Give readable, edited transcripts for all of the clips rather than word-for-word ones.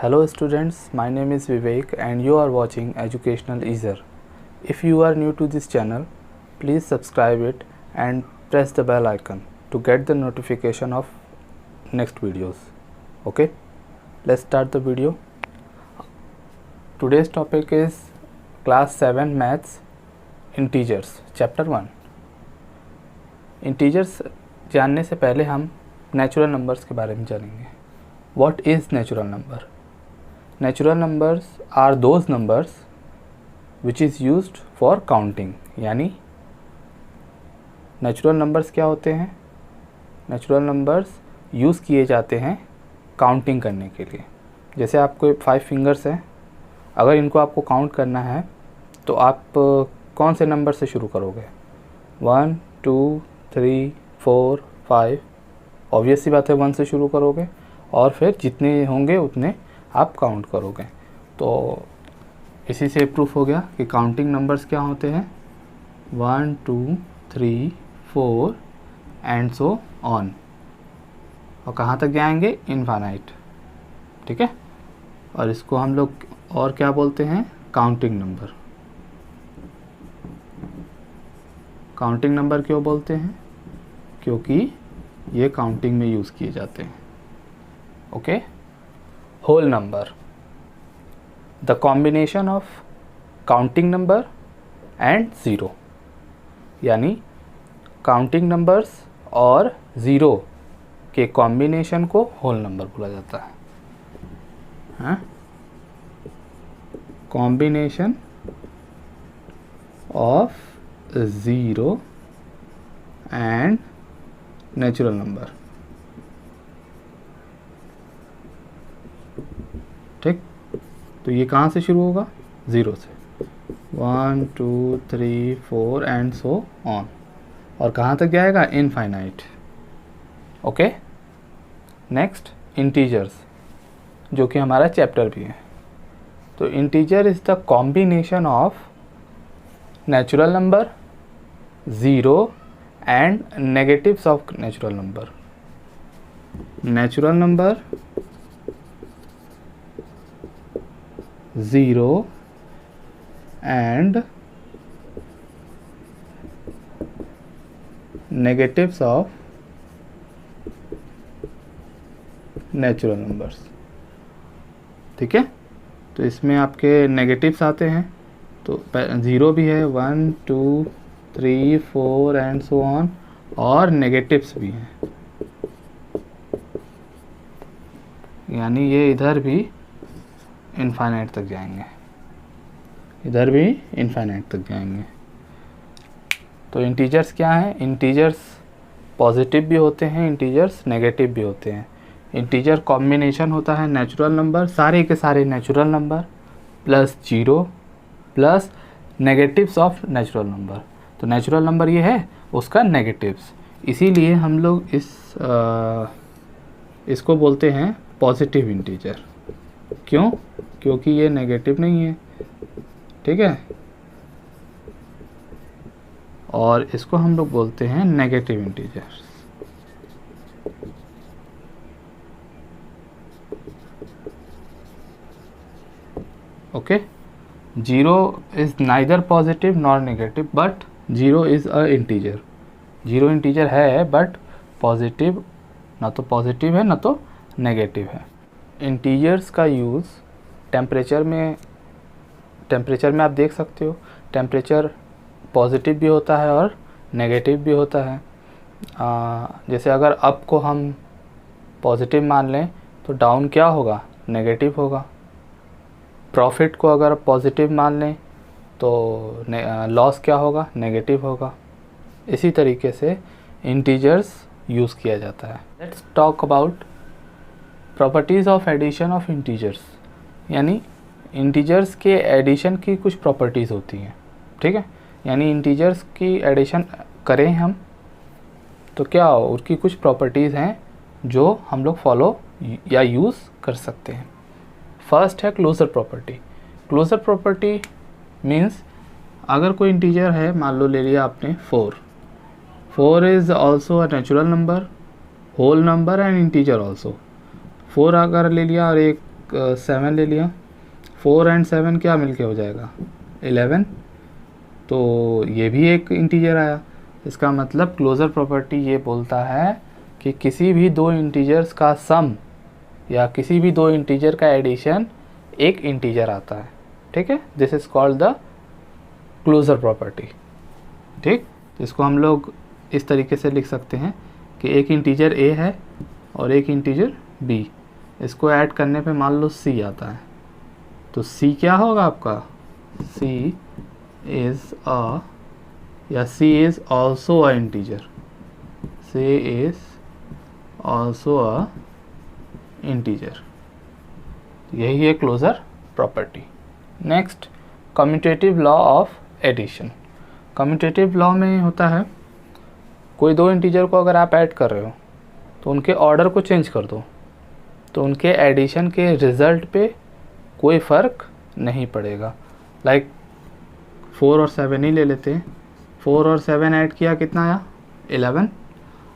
Hello students, my name is Vivek and you are watching Educational Easer. If you are new to this channel, please subscribe it and press the bell icon to get the notification of next videos. Okay, let's start the video. Today's topic is class 7 maths integers chapter 1. Integers जानने से पहले हम natural numbers के बारे में जानेंगे. What is natural number? Natural numbers are those numbers which is used for counting. यानी natural numbers क्या होते हैं? नेचुरल नंबर्स यूज़ किए जाते हैं काउंटिंग करने के लिए. जैसे आपको 5 फिंगर्स हैं, अगर इनको आपको काउंट करना है तो आप कौन से नंबर से शुरू करोगे? 1 2 3 4 5. ऑब्वियस सी बात है 1 से शुरू करोगे और फिर जितने होंगे उतने आप काउंट करोगे. तो इसी से प्रूफ हो गया कि काउंटिंग नंबर्स क्या होते हैं. 1 2 3 4 एंड सो ऑन. और कहाँ तक जाएंगे? इनफाइनाइट. ठीक है. और इसको हम लोग और क्या बोलते हैं? Counting number. काउंटिंग नंबर क्यों बोलते हैं? क्योंकि ये काउंटिंग में यूज़ किए जाते हैं. Okay. Whole number, the combination of counting number and zero. यानी काउंटिंग नंबर्स और ज़ीरो के कॉम्बिनेशन को होल नंबर बोला जाता है. हाँ, combination of zero and natural number. ठीक. तो ये कहाँ से शुरू होगा? ज़ीरो से. 1 2 3 4 एंड सो ऑन. और कहाँ तक जाएगा? इनफाइनाइट. ओके. नेक्स्ट इंटीजर्स, जो कि हमारा चैप्टर भी है. तो integer is the combination of natural number, zero and negatives of natural number. Natural number, zero and negatives of natural numbers. ठीक है. तो इसमें आपके नेगेटिव्स आते हैं. तो ज़ीरो भी है, 1 2 3 4 एंड सो ऑन. और नेगेटिव्स भी हैं. यानी ये इधर भी इनफाइनाइट तक जाएंगे, इधर भी इनफाइनाइट तक जाएंगे. तो इंटीजर्स क्या हैं? इंटीजर्स पॉजिटिव भी होते हैं, इंटीजर्स नेगेटिव भी होते हैं. इंटीजर कॉम्बिनेशन होता है नेचुरल नंबर, सारे के सारे natural number plus zero plus negatives of natural number. तो नेचुरल नंबर ये है, उसका नेगेटिव्स. इसीलिए हम लोग इसको बोलते हैं पॉजिटिव इंटीजर. क्यों? क्योंकि ये नेगेटिव नहीं है. ठीक है. और इसको हम लोग बोलते हैं negative integer. Okay. Zero is neither positive nor negative, but zero is a integer. Zero integer है बट पॉजिटिव, ना तो पॉजिटिव है ना तो नेगेटिव है. इंटीजर्स का यूज़ टेम्परेचर में आप देख सकते हो. टेम्परेचर पॉजिटिव भी होता है और नेगेटिव भी होता है. जैसे अगर अप को हम पॉजिटिव मान लें तो डाउन क्या होगा? नेगेटिव होगा. प्रॉफिट को अगर पॉजिटिव मान लें तो लॉस क्या होगा? नेगेटिव होगा. इसी तरीके से इंटीजर्स यूज़ किया जाता है. Let's talk about properties of addition of integers. यानी इंटीजर्स के एडिशन की कुछ प्रॉपर्टीज़ होती हैं. ठीक है. यानी इंटीजर्स की एडिशन करें हम तो क्या हो, उसकी कुछ प्रॉपर्टीज़ हैं जो हम लोग फॉलो या यूज़ कर सकते हैं. फर्स्ट है closure property. Closure property means अगर कोई इंटीजर है, मान लो ले लिया आपने 4. 4 is also a natural number, whole number and integer also. 4 अगर ले लिया और एक 7 ले लिया, 4 एंड 7 क्या मिलके हो जाएगा 11, तो ये भी एक इंटीजर आया। इसका मतलब क्लोजर प्रॉपर्टी ये बोलता है कि किसी भी दो इंटीजर्स का सम या किसी भी दो इंटीजर का एडिशन एक इंटीजर आता है। ठीक है, this is called the closure property. ठीक, इसको हम लोग इस तरीके से लिख सकते हैं कि एक इंटीजर a है और एक इंटीजर b, इसको ऐड करने पे मान लो c आता है, तो c क्या होगा आपका, c इज अ या c is also a integer, c is also a integer. यही है closure property. Next, commutative law of addition. Commutative law में होता है कोई दो इंटीजर को अगर आप ऐड कर रहे हो तो उनके ऑर्डर को चेंज कर दो तो उनके एडिशन के रिज़ल्ट पे कोई फ़र्क नहीं पड़ेगा। लाइक 4 और 7 ही ले लेते हैं, 4 और 7 ऐड किया कितना आया 11।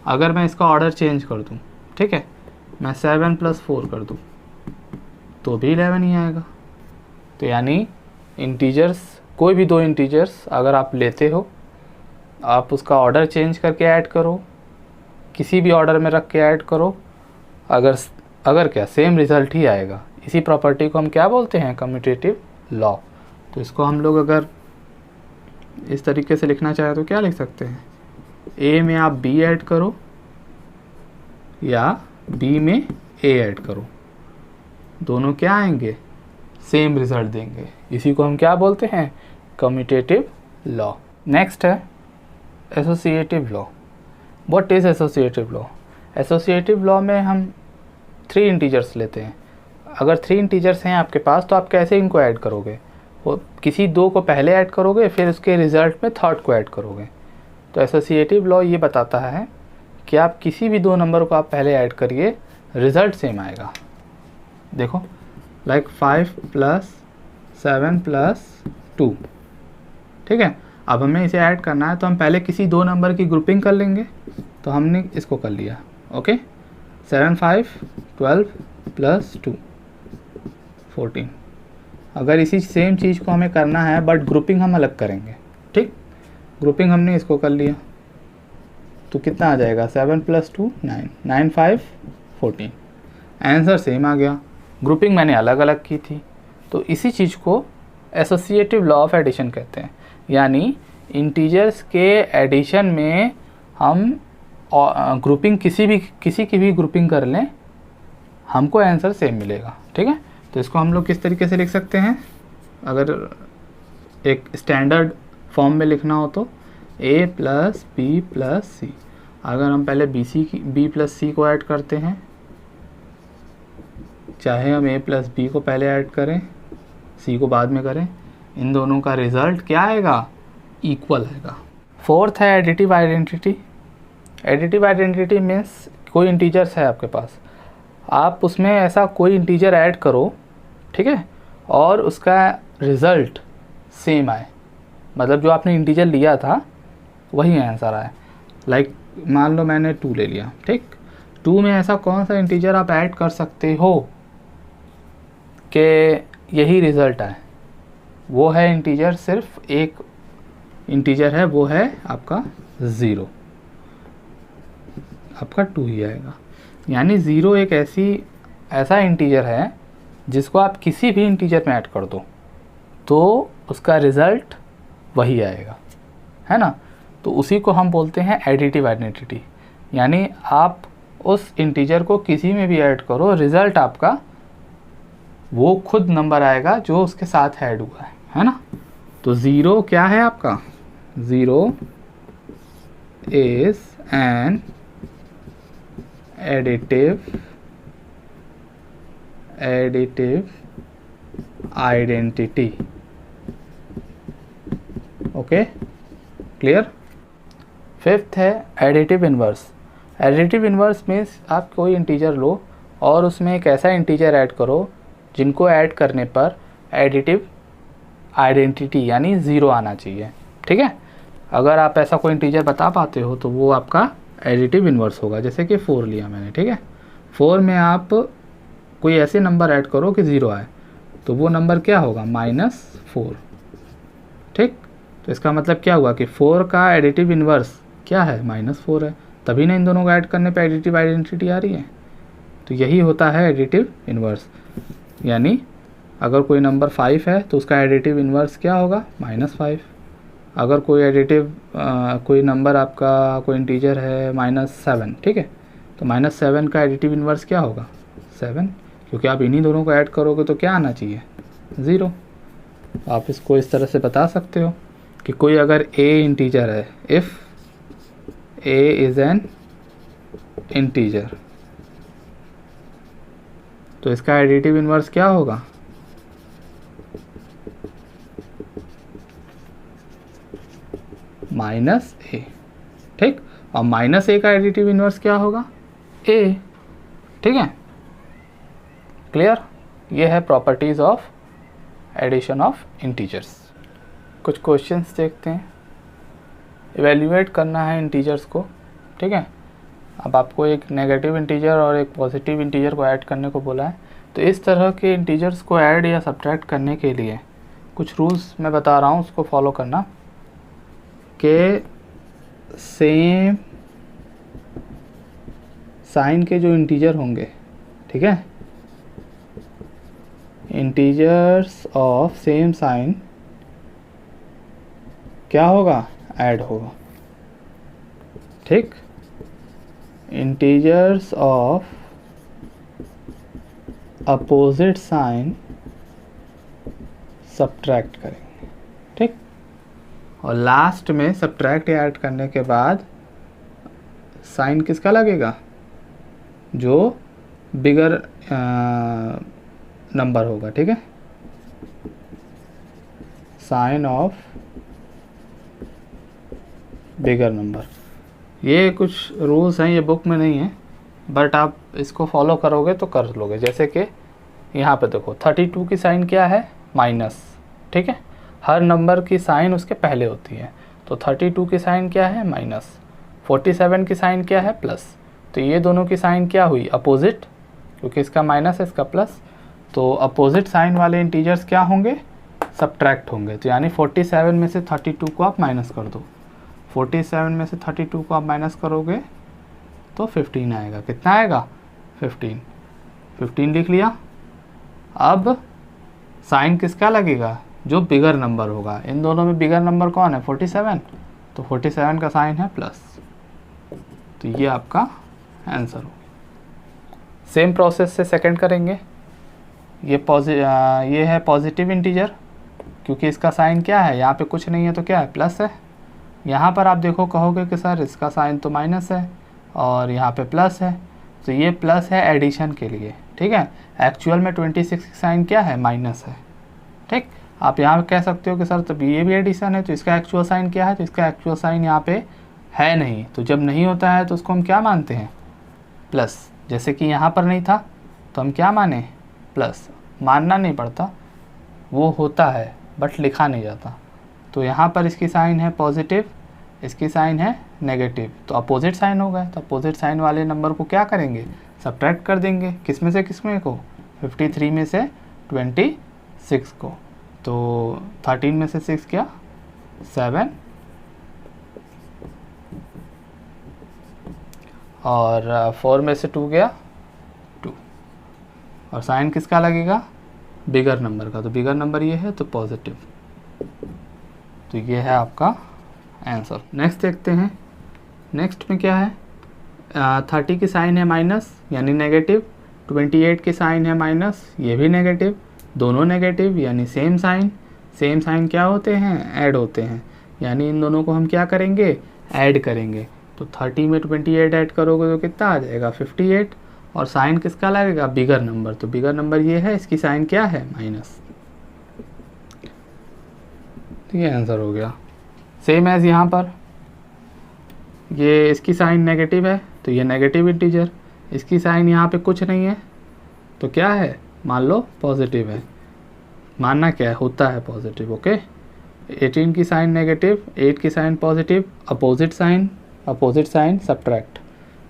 अगर मैं इसका ऑर्डर चेंज कर दूं, ठीक है, मैं 7 + 4 कर दूं तो भी 11 ही आएगा। तो यानी इंटीजर्स, कोई भी दो इंटीजर्स अगर आप लेते हो, आप उसका ऑर्डर चेंज करके ऐड करो, किसी भी ऑर्डर में रख के ऐड करो, अगर क्या सेम रिज़ल्ट ही आएगा। इसी प्रॉपर्टी को हम क्या बोलते हैं, कम्यूटेटिव लॉ। तो इसको हम लोग अगर इस तरीके से लिखना चाहें तो क्या लिख सकते हैं, ए में आप बी ऐड करो या बी में ए ऐड करो, दोनों क्या आएंगे, सेम रिजल्ट देंगे। इसी को हम क्या बोलते हैं, कम्यूटेटिव लॉ। नेक्स्ट है associative law. What is associative law? Associative law में हम 3 इंटीजर्स लेते हैं। अगर 3 इंटीजर्स हैं आपके पास तो आप कैसे इनको ऐड करोगे, वो किसी दो को पहले ऐड करोगे फिर उसके रिज़ल्ट में थर्ड को ऐड करोगे। तो एसोसिएटिव लॉ ये बताता है कि आप किसी भी दो नंबर को आप पहले ऐड करिए, रिज़ल्ट सेम आएगा। देखो, लाइक 5 + 7 + 2, ठीक है। अब हमें इसे ऐड करना है तो हम पहले किसी दो नंबर की ग्रुपिंग कर लेंगे, तो हमने इसको कर लिया। ओके, 7 5 12 + 2 14। अगर इसी सेम चीज़ को हमें करना है बट ग्रुपिंग हम अलग करेंगे, ठीक। ग्रुपिंग हमने इसको कर लिया तो कितना आ जाएगा, 7 + 2 9, 9 5 14। आंसर सेम आ गया, ग्रुपिंग मैंने अलग अलग की थी। तो इसी चीज़ को एसोसिएटिव लॉ ऑफ एडिशन कहते हैं, यानी इंटीजर्स के एडिशन में हम ग्रुपिंग किसी की भी ग्रुपिंग कर लें, हमको आंसर सेम मिलेगा, ठीक है। तो इसको हम लोग किस तरीके से लिख सकते हैं, अगर एक स्टैंडर्ड फॉर्म में लिखना हो तो a + b + c। अगर हम पहले b + c को ऐड करते हैं, चाहे हम a + b को पहले ऐड करें, c को बाद में करें, इन दोनों का रिज़ल्ट क्या आएगा, इक्वल आएगा। फोर्थ है additive identity. Additive identity means कोई इंटीजर्स है आपके पास, आप उसमें ऐसा कोई इंटीजर ऐड करो, ठीक है, और उसका रिज़ल्ट सेम आए, मतलब जो आपने इंटीजर लिया था वही आंसर आए। लाइक मान लो मैंने 2 ले लिया, ठीक। 2 में ऐसा कौन सा इंटीजर आप ऐड कर सकते हो कि यही रिज़ल्ट आए, वो है इंटीजर, सिर्फ एक इंटीजर है, वो है आपका 0, आपका 2 ही आएगा। यानी 0 एक ऐसा इंटीजर है जिसको आप किसी भी इंटीजर में ऐड कर दो तो उसका रिज़ल्ट वही आएगा, है ना। तो उसी को हम बोलते हैं एडिटिव आइडेंटिटी, यानी आप उस इंटीजर को किसी में भी ऐड करो, रिज़ल्ट आपका वो खुद नंबर आएगा जो उसके साथ ऐड हुआ है ना। तो 0 क्या है आपका, 0 is an additive identity. Okay, clear. Fifth है additive inverse. Additive inverse means आप कोई इंटीजर लो और उसमें एक ऐसा इंटीजर ऐड करो जिनको ऐड करने पर एडिटिव आइडेंटिटी यानी 0 आना चाहिए, ठीक है। अगर आप ऐसा कोई इंटीजर बता पाते हो तो वो आपका एडिटिव इन्वर्स होगा। जैसे कि 4 लिया मैंने, ठीक है, 4 में आप कोई ऐसे नंबर ऐड करो कि 0 आए, तो वो नंबर क्या होगा, -4। ठीक, तो इसका मतलब क्या हुआ कि 4 का एडिटिव इन्वर्स क्या है, -4 है, तभी ना इन दोनों को ऐड करने पे एडिटिव आइडेंटिटी आ रही है। तो यही होता है एडिटिव इन्वर्स, यानी अगर कोई नंबर 5 है तो उसका एडिटिव इन्वर्स क्या होगा, -5। अगर कोई एडिटिव कोई नंबर आपका कोई इंटीजर है -7, ठीक है, तो -7 का एडिटिव इन्वर्स क्या होगा, 7, क्योंकि आप इन्हीं दोनों को ऐड करोगे तो क्या आना चाहिए, 0। आप इसको इस तरह से बता सकते हो कि कोई अगर a इंटीजर है, if a is an integer, तो इसका एडिटिव इन्वर्स क्या होगा, -a। ठीक, और -a का एडिटिव इन्वर्स क्या होगा, a। ठीक है, क्लियर। ये है properties of addition of integers. कुछ क्वेश्चंस देखते हैं। इवेल्युएट करना है इंटीजर्स को, ठीक है। अब आपको एक नेगेटिव इंटीजर और एक पॉजिटिव इंटीजर को ऐड करने को बोला है, तो इस तरह के इंटीजर्स को ऐड या सब्ट्रैक्ट करने के लिए कुछ रूल्स मैं बता रहा हूँ, उसको फॉलो करना। कि सेम साइन के जो इंटीजर होंगे, ठीक है, इंटीजर्स ऑफ सेम साइन क्या होगा, ऐड होगा। ठीक, integers of opposite sign subtract करेंगे। ठीक, और लास्ट में सब्ट्रैक्ट या ऐड करने के बाद साइन किसका लगेगा, जो बिगर नंबर होगा। ठीक है, साइन ऑफ बिगर नंबर। ये कुछ रूल्स हैं, ये बुक में नहीं है, बट आप इसको फॉलो करोगे तो कर लोगे। जैसे कि यहाँ पे देखो 32 की साइन क्या है, माइनस। ठीक है, हर नंबर की साइन उसके पहले होती है, तो 32 की साइन क्या है, माइनस। 47 की साइन क्या है, प्लस। तो ये दोनों की साइन क्या हुई, अपोजिट, क्योंकि इसका माइनस है इसका प्लस। तो अपोजिट साइन वाले इंटीजर्स क्या होंगे, सब्ट्रैक्ट होंगे। तो यानी 47 में से 32 को आप माइनस कर दो। 47 में से 32 को आप माइनस करोगे तो 15 आएगा। कितना आएगा, 15 लिख लिया। अब साइन किसका लगेगा, जो बिगर नंबर होगा। इन दोनों में बिगर नंबर कौन है, 47, तो 47 का साइन है प्लस। तो ये आपका आंसर हो। सेम प्रोसेस से सेकंड करेंगे। ये है पॉजिटिव इंटीजर, क्योंकि इसका साइन क्या है, यहाँ पे कुछ नहीं है तो क्या है, प्लस है। यहाँ पर आप देखो कहोगे कि सर इसका साइन तो माइनस है और यहाँ पे प्लस है, तो ये प्लस है एडिशन के लिए। ठीक है, एक्चुअल में 26 की साइन क्या है, माइनस है। ठीक, आप यहाँ पे कह सकते हो कि सर तब ये भी एडिशन है, तो इसका एक्चुअल साइन क्या है, तो इसका एक्चुअल साइन यहाँ पे है नहीं। तो जब नहीं होता है तो उसको हम क्या मानते हैं, प्लस। जैसे कि यहाँ पर नहीं था तो हम क्या माने, प्लस। मानना नहीं पड़ता, वो होता है बट लिखा नहीं जाता। तो यहाँ पर इसकी साइन है पॉजिटिव, इसकी साइन है नेगेटिव, तो अपोजिट साइन होगा। तो अपोजिट साइन वाले नंबर को क्या करेंगे, सब्ट्रैक्ट कर देंगे। किस में से किस में को, 53 में से 26 को। तो 13 में से 6 क्या, 7, और 4 में से 2 गया 2, और साइन किसका लगेगा, बिगर नंबर का। तो बिगर नंबर ये है तो पॉजिटिव। तो ये है आपका आंसर। नेक्स्ट देखते हैं। नेक्स्ट में क्या है, 30 की साइन है माइनस यानी नेगेटिव, 28 की साइन है माइनस, ये भी नेगेटिव, दोनों नेगेटिव यानी सेम साइन। सेम साइन क्या होते हैं, ऐड होते हैं, यानी इन दोनों को हम क्या करेंगे, ऐड करेंगे। तो 30 में 28 ऐड करोगे तो कितना आ जाएगा, 58, और साइन किसका लगेगा, बिगर नंबर। तो बिगर नंबर ये है, इसकी साइन क्या है, माइनस। तो ये आंसर हो गया। सेम एज यहाँ पर ये इसकी साइन नेगेटिव है तो ये नेगेटिव इंटीजर, इसकी साइन यहाँ पे कुछ नहीं है तो क्या है, मान लो पॉजिटिव है। मानना क्या है, होता है पॉजिटिव। ओके, 18 की साइन नेगेटिव, 8 की sign positive, opposite sign subtract.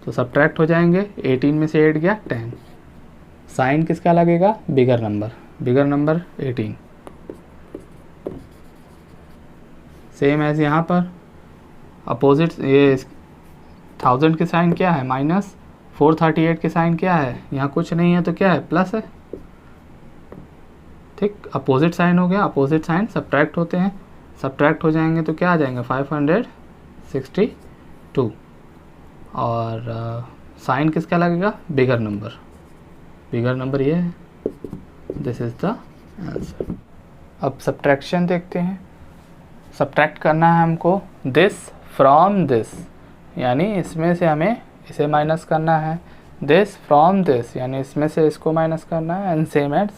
तो सब्ट्रैक्ट हो जाएंगे, 18 में से 8 गया 10, साइन किसका लगेगा, बिगर नंबर 18। सेम एज यहाँ पर अपोजिट, ये 1000 के साइन क्या है, माइनस, 438 के साइन क्या है, यहाँ कुछ नहीं है तो क्या है, प्लस है। ठीक, अपोजिट साइन हो गया, अपोजिट साइन सब्ट्रैक्ट होते हैं, सब्ट्रैक्ट हो जाएंगे तो क्या आ जाएंगे 562। और साइन किसका लगेगा, बिगर नंबर ये है। This is the answer. अब सब्ट्रैक्शन देखते हैं। सब्ट्रैक्ट करना है हमको दिस फ्रॉम दिस, यानी इसमें से हमें इसे माइनस करना है, दिस फ्रॉम दिस यानी इसमें से इसको माइनस करना है, एंड सेम एज।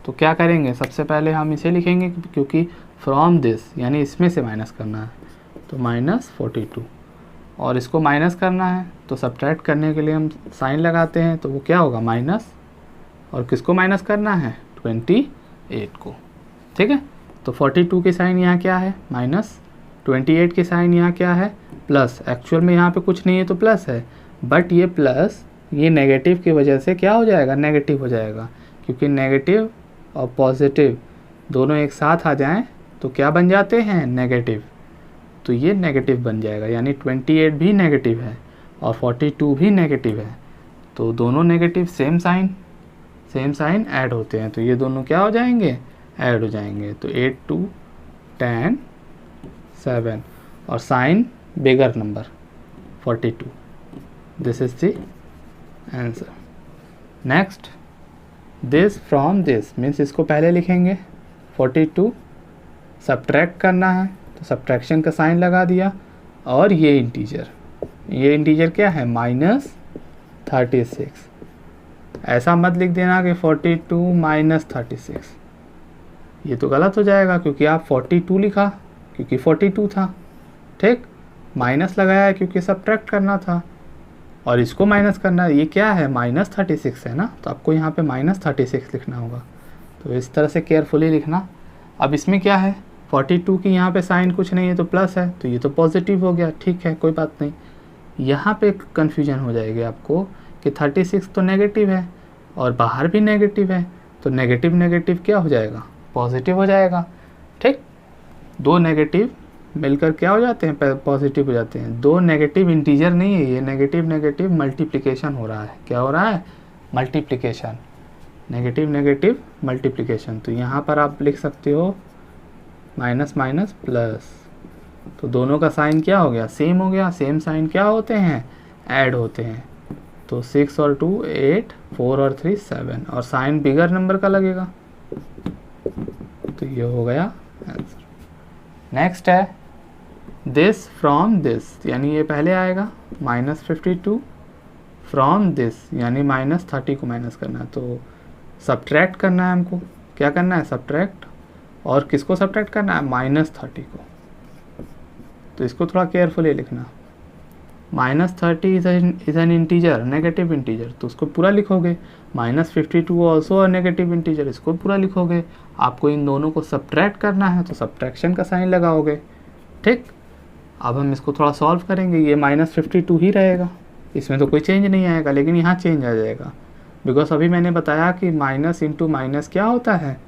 तो क्या करेंगे, सबसे पहले हम इसे लिखेंगे क्योंकि फ्रॉम दिस यानी इसमें से माइनस करना है, तो -42। और इसको माइनस करना है तो सब्ट्रैक्ट करने के लिए हम साइन लगाते हैं, तो वो क्या होगा, माइनस, और किसको माइनस करना है, 28 को। ठीक है, तो 42 की साइन यहाँ क्या है, माइनस, 28 की साइन यहाँ क्या है, प्लस। एक्चुअल में यहाँ पे कुछ नहीं है तो प्लस है, बट ये प्लस ये नेगेटिव की वजह से क्या हो जाएगा, नेगेटिव हो जाएगा, क्योंकि नेगेटिव और पॉजिटिव दोनों एक साथ आ जाएं तो क्या बन जाते हैं, नेगेटिव। तो ये नेगेटिव बन जाएगा, यानी 28 भी नेगेटिव है और 42 भी नेगेटिव है, तो दोनों नेगेटिव सेम साइन ऐड होते हैं, तो ये दोनों क्या हो जाएंगे, ऐड हो जाएंगे। तो 8 2 10 7 और sign bigger number 42। This is the answer. Next, this from this means इसको पहले लिखेंगे, 42 सब्ट्रैक्ट करना है तो सब्ट्रैक्शन का साइन लगा दिया, और ये इंटीजर क्या है, -36। ऐसा मत लिख देना कि 42 - 36, ये तो गलत हो जाएगा क्योंकि आप 42 लिखा क्योंकि 42 था। ठीक, माइनस लगाया है क्योंकि सब्ट्रैक्ट करना था, और इसको माइनस करना है, ये क्या है, -36 है ना, तो आपको यहाँ पे -36 लिखना होगा। तो इस तरह से केयरफुली लिखना। अब इसमें क्या है, 42 की यहाँ पे साइन कुछ नहीं है तो प्लस है, तो ये तो पॉजिटिव हो गया, ठीक है कोई बात नहीं। यहाँ पे कन्फ्यूजन हो जाएगी आपको कि 36 तो नेगेटिव है और बाहर भी नेगेटिव है, तो नेगेटिव क्या हो जाएगा, पॉजिटिव हो जाएगा। ठीक, दो नेगेटिव मिलकर क्या हो जाते हैं, पॉजिटिव हो जाते हैं। दो नेगेटिव इंटीजर नहीं है, ये नेगेटिव मल्टीप्लिकेशन हो रहा है। क्या हो रहा है, मल्टीप्लिकेशन, नेगेटिव मल्टीप्लिकेशन। तो यहाँ पर आप लिख सकते हो माइनस प्लस, तो दोनों का साइन क्या हो गया, सेम हो गया। सेम साइन क्या होते हैं, ऐड होते हैं। तो 6 और 2 8, 4 और 3 7, और साइन बिगर नंबर का लगेगा, तो ये हो गया आंसर। नेक्स्ट है दिस फ्रॉम दिस, यानी ये पहले आएगा, -52 फ्रॉम दिस यानी -30 को माइनस करना है, तो सब्ट्रैक्ट करना है हमको। क्या करना है, सब्ट्रैक्ट, और किसको सब्ट्रैक्ट करना है, -30 को। तो इसको थोड़ा केयरफुली लिखना, -30 is an integer, negative integer, तो उसको पूरा लिखोगे। -52 ऑल्सो अ नेगेटिव इंटीजर, इसको पूरा लिखोगे। आपको इन दोनों को सब्ट्रैक्ट करना है तो सब्ट्रैक्शन का साइन लगाओगे। ठीक, अब हम इसको थोड़ा सॉल्व करेंगे। ये -52 ही रहेगा, इसमें तो कोई चेंज नहीं आएगा, लेकिन यहाँ चेंज आ जाएगा, बिकॉज अभी मैंने बताया कि माइनस इंटू माइनस क्या होता है,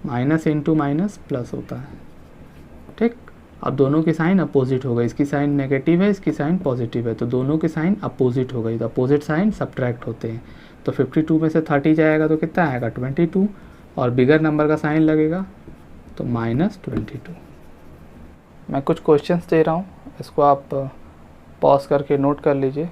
माइनस इंटू माइनस प्लस होता है। ठीक, अब दोनों की साइन अपोजिट हो गई, इसकी साइन नेगेटिव है, इसकी साइन पॉजिटिव है, तो दोनों की साइन अपोजिट हो गई, तो अपोजिट साइन सब्ट्रैक्ट होते हैं। तो 52 में से 30 जाएगा तो कितना आएगा, 22, और बिगर नंबर का साइन लगेगा तो -22। मैं कुछ क्वेश्चंस दे रहा हूँ, इसको आप पॉज करके नोट कर लीजिए।